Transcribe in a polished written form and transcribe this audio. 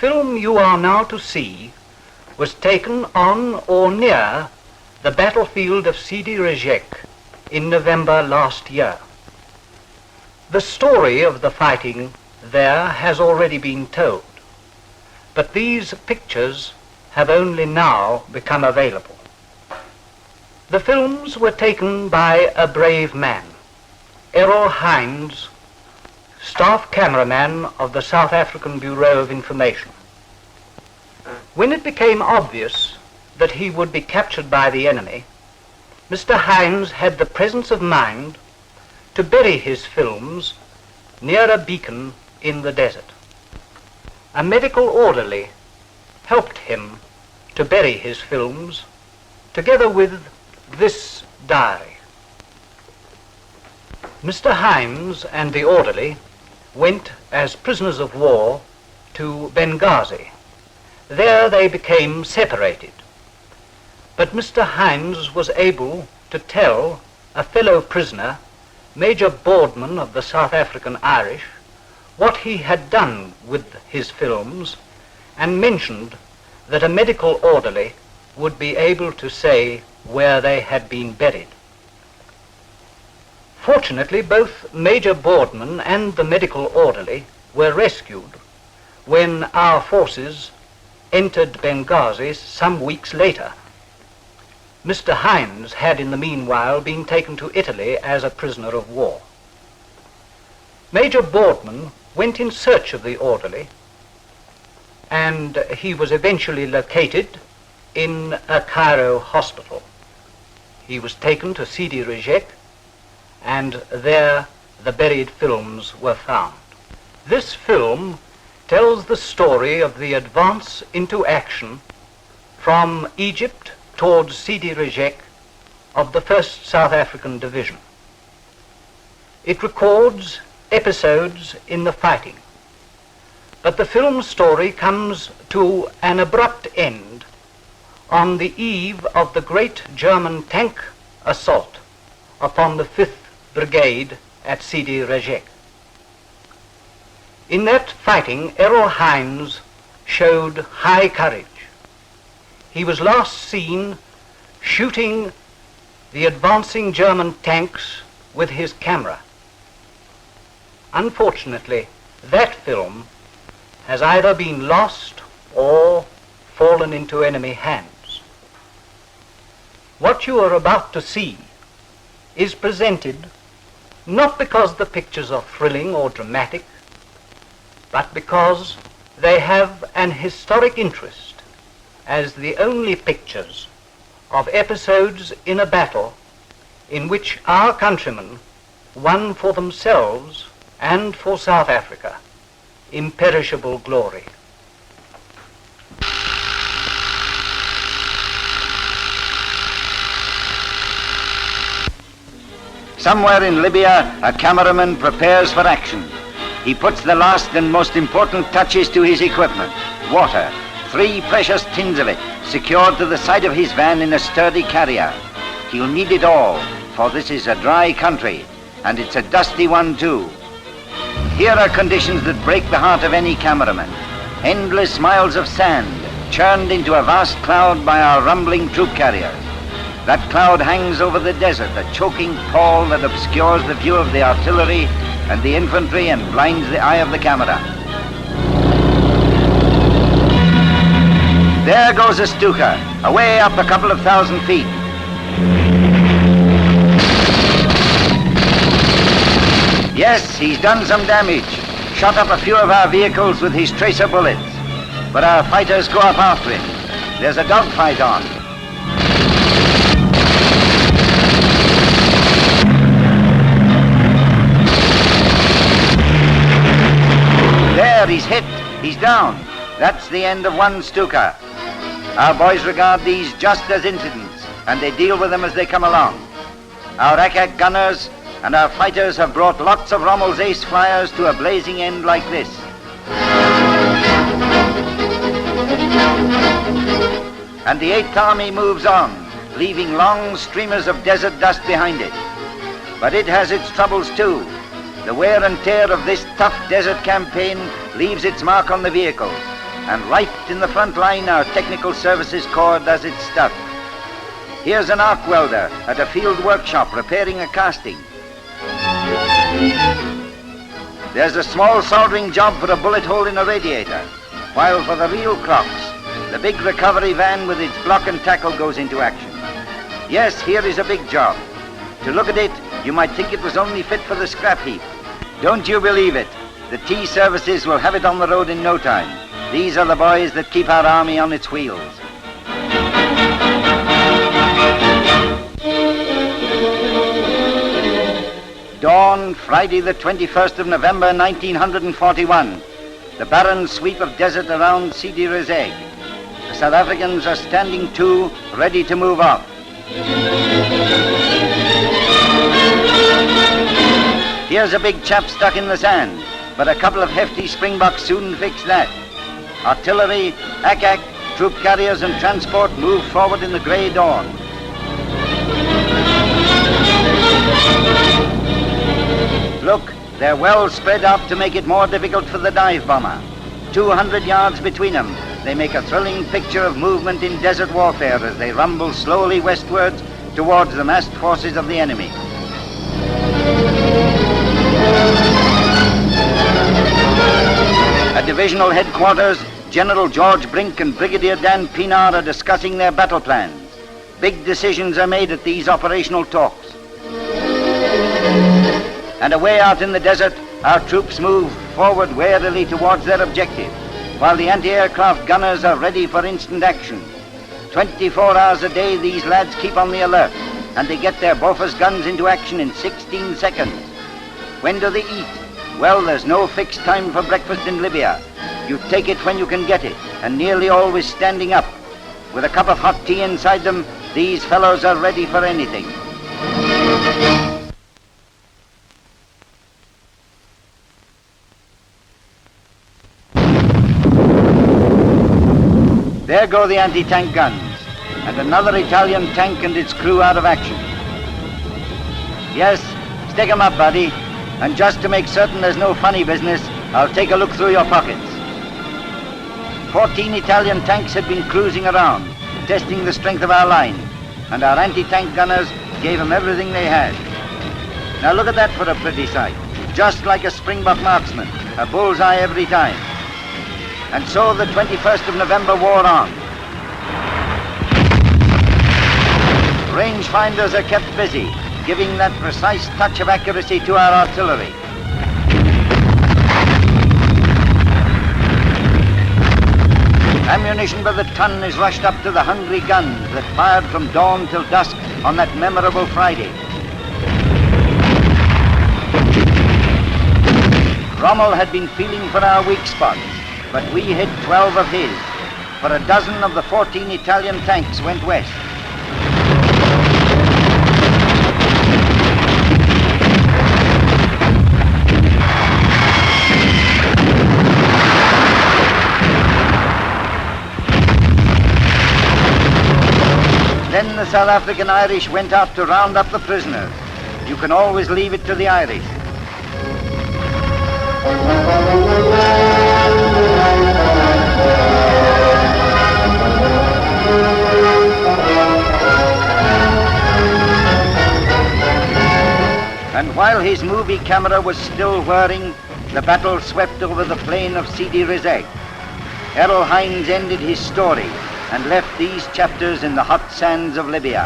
film you are now to see was taken on or near the battlefield of Sidi Rezegh in November last year. The story of the fighting there has already been told, but these pictures have only now become available. The films were taken by a brave man, Errol Hines, staff cameraman of the South African Bureau of Information. When it became obvious that he would be captured by the enemy, Mr. Hines had the presence of mind to bury his films near a beacon in the desert. A medical orderly helped him to bury his films together with this diary. Mr. Hines and the orderly went as prisoners of war to Benghazi. There they became separated, but Mr. Hines was able to tell a fellow prisoner, Major Boardman of the South African Irish, what he had done with his films, and mentioned that a medical orderly would be able to say where they had been buried. Fortunately, both Major Boardman and the medical orderly were rescued when our forces entered Benghazi some weeks later. Mr. Hines had in the meanwhile been taken to Italy as a prisoner of war. Major Boardman went in search of the orderly, and he was eventually located in a Cairo hospital. He was taken to Sidi Rezegh, and there the buried films were found. This film tells the story of the advance into action from Egypt towards Sidi Rezegh of the 1st South African Division. It records episodes in the fighting, but the film story comes to an abrupt end on the eve of the great German tank assault upon the 5th Brigade at Sidi Rezegh. In that fighting, Errol Hines showed high courage. He was last seen shooting the advancing German tanks with his camera. Unfortunately, that film has either been lost or fallen into enemy hands. What you are about to see is presented not because the pictures are thrilling or dramatic, but because they have an historic interest as the only pictures of episodes in a battle in which our countrymen won for themselves and for South Africa imperishable glory. Somewhere in Libya, a cameraman prepares for action. He puts the last and most important touches to his equipment. Water, 3 precious tins of it, secured to the side of his van in a sturdy carrier. He'll need it all, for this is a dry country, and it's a dusty one too. Here are conditions that break the heart of any cameraman. Endless miles of sand, churned into a vast cloud by our rumbling troop carriers. That cloud hangs over the desert, a choking pall that obscures the view of the artillery and the infantry and blinds the eye of the camera. There goes a Stuka, away up a couple of thousand feet. Yes, he's done some damage, shot up a few of our vehicles with his tracer bullets. But our fighters go up after him. There's a dogfight on. There, he's hit. He's down. That's the end of one Stuka. Our boys regard these just as incidents, and they deal with them as they come along. Our Akak gunners and our fighters have brought lots of Rommel's ace flyers to a blazing end like this. And the 8th Army moves on, leaving long streamers of desert dust behind it. But it has its troubles too. The wear and tear of this tough desert campaign leaves its mark on the vehicles. and right in the front line our Technical Services Corps does its stuff. Here's an arc welder at a field workshop repairing a casting. There's a small soldering job for a bullet hole in a radiator, while for the real crocs, the big recovery van with its block and tackle goes into action. Yes, here is a big job. To look at it, you might think it was only fit for the scrap heap. Don't you believe it? The T services will have it on the road in no time. These are the boys that keep our army on its wheels. Dawn, Friday the 21st of November 1941. The barren sweep of desert around Sidi Rezegh. The South Africans are standing to, ready to move off. Here's a big chap stuck in the sand, but a couple of hefty Springboks soon fix that. Artillery, ack-ack, troop carriers and transport move forward in the grey dawn. Look, they're well spread out to make it more difficult for the dive bomber. 200 yards between them, they make a thrilling picture of movement in desert warfare as they rumble slowly westwards towards the massed forces of the enemy. At divisional headquarters, General George Brink and Brigadier Dan Pienaar are discussing their battle plans. Big decisions are made at these operational talks. And away out in the desert, our troops move forward warily towards their objective, while the anti-aircraft gunners are ready for instant action. 24 hours a day, these lads keep on the alert, and they get their Bofors guns into action in 16 seconds. When do they eat? Well, there's no fixed time for breakfast in Libya. You take it when you can get it, and nearly always standing up. With a cup of hot tea inside them, these fellows are ready for anything. There go the anti-tank guns, and another Italian tank and its crew out of action. Yes, stick 'em up, buddy. And just to make certain there's no funny business, I'll take a look through your pockets. 14 Italian tanks had been cruising around, testing the strength of our line, and our anti-tank gunners gave them everything they had. Now look at that for a pretty sight. Just like a Springbok marksman, a bullseye every time. And so the 21st of November wore on. Rangefinders are kept busy, giving that precise touch of accuracy to our artillery. Ammunition by the ton is rushed up to the hungry guns that fired from dawn till dusk on that memorable Friday. Rommel had been feeling for our weak spots, but we hit 12 of his, for a dozen of the 14 Italian tanks went west. Then the South African Irish went out to round up the prisoners. You can always leave it to the Irish. And while his movie camera was still whirring, the battle swept over the plain of Sidi Rezegh. Errol Hines ended his story and left these chapters in the hot sands of Libya.